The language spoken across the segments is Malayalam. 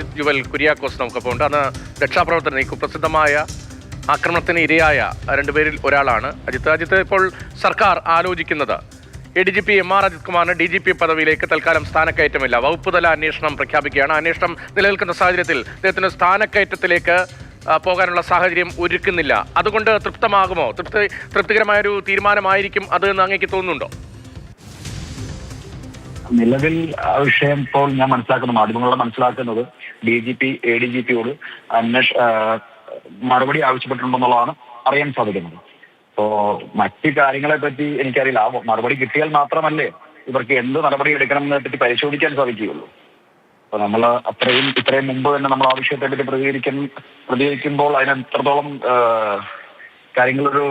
അജിത് ജുവൽ കുര്യാക്കോസ് നമുക്കൊപ്പം ഉണ്ട്. അന്ന് രക്ഷാപ്രവർത്തനം ഈ കുപ്രസിദ്ധമായ ആക്രമണത്തിന് ഇരയായ രണ്ടുപേരിൽ ഒരാളാണ് അജിത്ത്. ഇപ്പോൾ സർക്കാർ ആലോചിക്കുന്നത് ADGP MR അജിത് കുമാറിന് DGP പദവിയിലേക്ക് തൽക്കാലം സ്ഥാനക്കയറ്റമില്ല. വകുപ്പ് തല അന്വേഷണം പ്രഖ്യാപിക്കുകയാണ്. അന്വേഷണം നിലനിൽക്കുന്ന സാഹചര്യത്തിൽ അദ്ദേഹത്തിന് സ്ഥാനക്കയറ്റത്തിലേക്ക് പോകാനുള്ള സാഹചര്യം ഒരുക്കുന്നില്ല. അതുകൊണ്ട് തൃപ്തമാകുമോ? തൃപ്തികരമായൊരു തീരുമാനമായിരിക്കും അത് എന്ന് അങ്ങേക്ക് തോന്നുന്നുണ്ടോ? നിലവിൽ ആ വിഷയം ഇപ്പോൾ ഞാൻ മാധ്യമങ്ങളോട് മനസ്സിലാക്കുന്നത് DGP ADGPയോട് മറുപടി ആവശ്യപ്പെട്ടിട്ടുണ്ടെന്നുള്ളതാണ് അറിയാൻ സാധിക്കുന്നത്. ഇപ്പോ മറ്റു കാര്യങ്ങളെ പറ്റി എനിക്കറിയില്ല. മറുപടി കിട്ടിയാൽ മാത്രമല്ലേ ഇവർക്ക് എന്ത് നടപടി എടുക്കണം എന്നതിനെ പറ്റി പരിശോധിക്കാൻ സാധിക്കുകയുള്ളൂ. അപ്പൊ നമ്മൾ ഇത്രയും മുമ്പ് തന്നെ നമ്മൾ ആ വിഷയത്തെ പറ്റി പ്രതികരിക്കുമ്പോൾ അതിന് എത്രത്തോളം കാര്യങ്ങളൊരു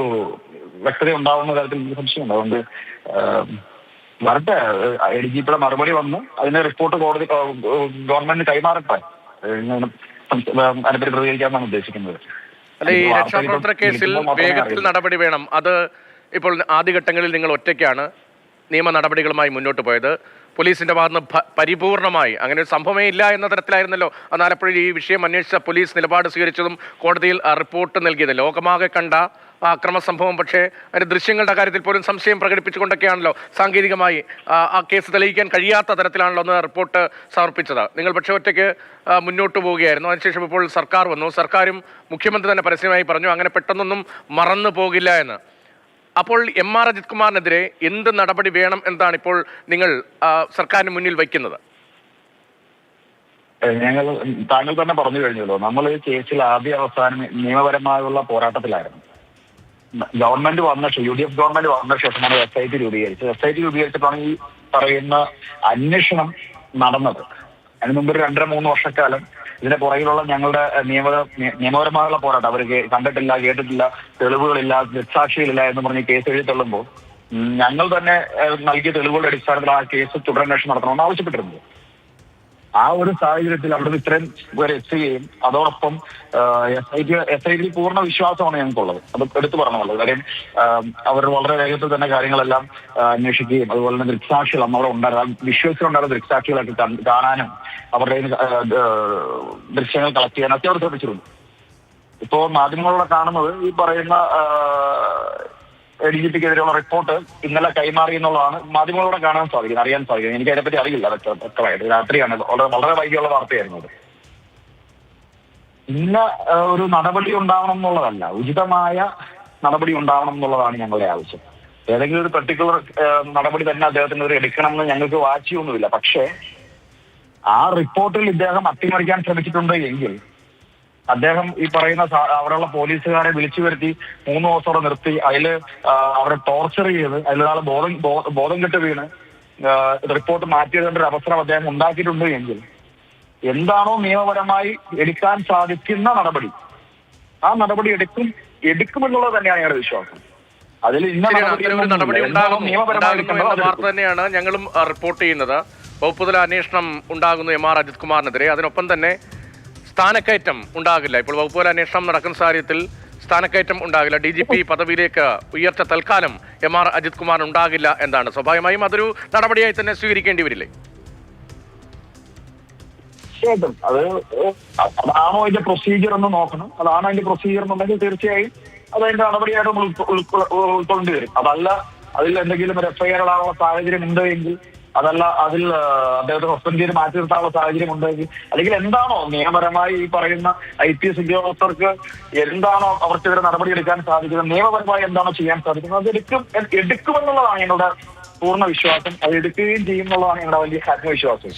വ്യക്തത ഉണ്ടാവുന്ന കാര്യത്തിൽ എനിക്ക് സംശയമുണ്ട്. അതുകൊണ്ട് വരട്ടെ, ADGPയുടെ മറുപടി വന്ന് അതിന്റെ റിപ്പോർട്ട് ഗവൺമെന്റിന് കൈമാറട്ടെ. അതിനെപ്പറ്റി പ്രതികരിക്കാമെന്നാണ് ഉദ്ദേശിക്കുന്നത്. അല്ലെ, ഈ രക്ഷാപ്രവർത്തന കേസിൽ വേഗത്തിൽ നടപടി വേണം. അത് ഇപ്പോൾ ആദ്യഘട്ടങ്ങളിൽ നിങ്ങൾ ഒറ്റയ്ക്കാണ് നിയമ നടപടികളുമായി മുന്നോട്ട് പോയത്. പോലീസിന്റെ ഭാഗത്ത് പരിപൂർണമായി അങ്ങനെ ഒരു സംഭവമേ ഇല്ല എന്ന തരത്തിലായിരുന്നല്ലോ അന്ന് ആലപ്പുഴയിൽ ഈ വിഷയം അന്വേഷിച്ച പോലീസ് നിലപാട് സ്വീകരിച്ചതും കോടതിയിൽ റിപ്പോർട്ട് നൽകിയത്. ലോകമാകെ കണ്ട അക്രമ സംഭവം, പക്ഷേ അതിന്റെ ദൃശ്യങ്ങളുടെ കാര്യത്തിൽ പോലും സംശയം പ്രകടിപ്പിച്ചുകൊണ്ടൊക്കെയാണല്ലോ സാങ്കേതികമായി ആ കേസ് തെളിയിക്കാൻ കഴിയാത്ത തരത്തിലാണല്ലോ അന്ന് റിപ്പോർട്ട് സമർപ്പിച്ചത്. നിങ്ങൾ പക്ഷേ ഒറ്റയ്ക്ക് മുന്നോട്ട് പോവുകയായിരുന്നു. അതിനുശേഷം ഇപ്പോൾ സർക്കാർ വന്നു. സർക്കാരും മുഖ്യമന്ത്രി തന്നെ പരസ്യമായി പറഞ്ഞു അങ്ങനെ പെട്ടെന്നൊന്നും മറന്നു പോകില്ല എന്ന്. അപ്പോൾ MR അജിത് കുമാറിനെതിരെ എന്ത് നടപടി വേണം എന്നാണ് ഇപ്പോൾ നിങ്ങൾ സർക്കാരിന് മുന്നിൽ വയ്ക്കുന്നത്? താങ്കൾ തന്നെ പറഞ്ഞു കഴിഞ്ഞല്ലോ, നമ്മൾ ഈ കേസിൽ ആദ്യ അവസാനം നിയമപരമായുള്ള പോരാട്ടത്തിലായിരുന്നു. ഗവൺമെന്റ് വന്ന UDF ഗവൺമെന്റ് വന്ന ശേഷമാണ് SIT രൂപീകരിച്ചത്. SIT രൂപീകരിച്ചിട്ടാണ് ഈ പറയുന്ന അന്വേഷണം നടന്നത്. അതിന് മുമ്പ് 2-3 വർഷക്കാലം ഇതിന്റെ പുറകിലുള്ള ഞങ്ങളുടെ നിയമപരമായുള്ള പോരാട്ടം അവർ കണ്ടിട്ടില്ല, കേട്ടിട്ടില്ല, തെളിവുകളില്ല, ദൃക്സാക്ഷികളില്ല എന്ന് പറഞ്ഞ് കേസ് എഴുതി തള്ളുമ്പോൾ ഞങ്ങൾ തന്നെ നൽകിയ തെളിവുകളുടെ അടിസ്ഥാനത്തിൽ ആ കേസ് തുടരന്വേഷണം നടത്തണമെന്ന് ആവശ്യപ്പെട്ടിരുന്നത്. ആ ഒരു സാഹചര്യത്തിൽ അവിടുന്ന് ഇത്രയും പേരെ എത്തുകയും അതോടൊപ്പം SIT പൂർണ്ണ വിശ്വാസമാണ് ഞങ്ങൾക്കുള്ളത്. അത് എടുത്തു പറഞ്ഞല്ലോ. കാര്യം അവർ വളരെ വേഗത്തിൽ തന്നെ കാര്യങ്ങളെല്ലാം അന്വേഷിക്കുകയും അതുപോലെ തന്നെ ദൃക്സാക്ഷികൾ അവിടെ ഉണ്ടായിരുന്ന വിശ്വസിലുണ്ടായിരുന്ന ദൃക്സാക്ഷികളൊക്കെ കാണാനും അവരുടെ ദൃശ്യങ്ങൾ കളക്ട് ചെയ്യാനൊക്കെ അവർ ശ്രമിച്ചിരുന്നു. ഇപ്പോൾ മാധ്യമങ്ങളിലൂടെ കാണുന്നത് ഈ പറയുന്ന ADGPക്കെതിരെയുള്ള റിപ്പോർട്ട് ഇന്നലെ കൈമാറി എന്നുള്ളതാണ് മാധ്യമങ്ങളോടെ കാണാൻ സാധിക്കുന്നത്, അറിയാൻ സാധിക്കുന്നത്. എനിക്ക് അതിനെപ്പറ്റി അറിയില്ല വ്യക്തമായിട്ട്. രാത്രിയാണ്, വളരെ വൈകിയുള്ള വാർത്തയായിരുന്നു അത്. ഇന്ന ഒരു നടപടി ഉണ്ടാവണം എന്നുള്ളതല്ല, ഉചിതമായ നടപടി ഉണ്ടാവണം എന്നുള്ളതാണ് ഞങ്ങളുടെ ആവശ്യം. ഏതെങ്കിലും ഒരു പെർട്ടിക്കുലർ നടപടി തന്നെ അദ്ദേഹത്തിനെതിരെ എടുക്കണമെന്ന് ഞങ്ങൾക്ക് വാശിയൊന്നുമില്ല. പക്ഷേ ആ റിപ്പോർട്ടിൽ ഇദ്ദേഹം അട്ടിമറിക്കാൻ ശ്രമിച്ചിട്ടുണ്ട് എങ്കിൽ അദ്ദേഹം ഈ പറയുന്ന അവിടെയുള്ള പോലീസുകാരെ വിളിച്ചു വരുത്തി 3 ദിവസത്തോടെ നിർത്തി അവരെ ടോർച്ചർ ചെയ്ത് അതിലൊരാൾ ബോധം കെട്ട് വീണ് റിപ്പോർട്ട് മാറ്റിയെടുക്കേണ്ട ഒരു അവസരം അദ്ദേഹം ഉണ്ടാക്കിയിട്ടുണ്ട് എങ്കിൽ എന്താണോ നിയമപരമായി എടുക്കാൻ സാധിക്കുന്ന നടപടി ആ നടപടി എടുക്കുമെന്നുള്ളത് തന്നെയാണ് ഞങ്ങളുടെ വിശ്വാസം. അതിൽ നടപടി വാർത്ത തന്നെയാണ് ഞങ്ങളും റിപ്പോർട്ട് ചെയ്യുന്നത്. വകുപ്പുതല അന്വേഷണം ഉണ്ടാകുന്നു MR അജിത് കുമാറിനെതിരെ. അതിനൊപ്പം തന്നെ സ്ഥാനക്കയറ്റം ഉണ്ടാകില്ല. ഇപ്പോൾ വകുപ്പുതല അന്വേഷണം നടക്കുന്ന സാഹചര്യത്തിൽ സ്ഥാനക്കയറ്റം ഉണ്ടാകില്ല. DGP പദവിയിലേക്ക് ഉയർച്ച തൽക്കാലം MR അജിത് കുമാർ ഉണ്ടാകില്ല എന്നാണ്. സ്വാഭാവികമായും അതൊരു നടപടിയായി തന്നെ സ്വീകരിക്കേണ്ടി വരില്ലേ? അതാണോ അതിന്റെ പ്രൊസീജിയർ എന്ന് നോക്കണം. അതാണ് അതിന്റെ പ്രൊസീജിയർ എന്നുണ്ടെങ്കിൽ തീർച്ചയായും അത് അതിന്റെ നടപടിയായിട്ട് ഉൾക്കൊള്ളേണ്ടി വരും. അതല്ല അതിൽ എന്തെങ്കിലും ഒരു FIR ഇടാനുള്ള സാഹചര്യം ഉണ്ട് എങ്കിൽ, അതല്ല അതിൽ അദ്ദേഹത്തെ സസ്പെൻഡ് ചെയ്ത് മാറ്റി നിർത്താനുള്ള സാഹചര്യം ഉണ്ടെങ്കിൽ, അല്ലെങ്കിൽ എന്താണോ നിയമപരമായി ഈ പറയുന്ന IPS ഉദ്യോഗസ്ഥർക്ക് എന്താണോ അവർക്കെതിരെ നടപടി എടുക്കാൻ സാധിക്കുന്നത്, നിയമപരമായി എന്താണോ ചെയ്യാൻ സാധിക്കുന്നത് അത് എടുക്കുമെന്നുള്ളതാണ് ഞങ്ങളുടെ പൂർണ്ണ വിശ്വാസം. അത് എടുക്കുകയും ചെയ്യുമെന്നുള്ളതാണ് ഞങ്ങളുടെ വലിയ ആത്മവിശ്വാസം.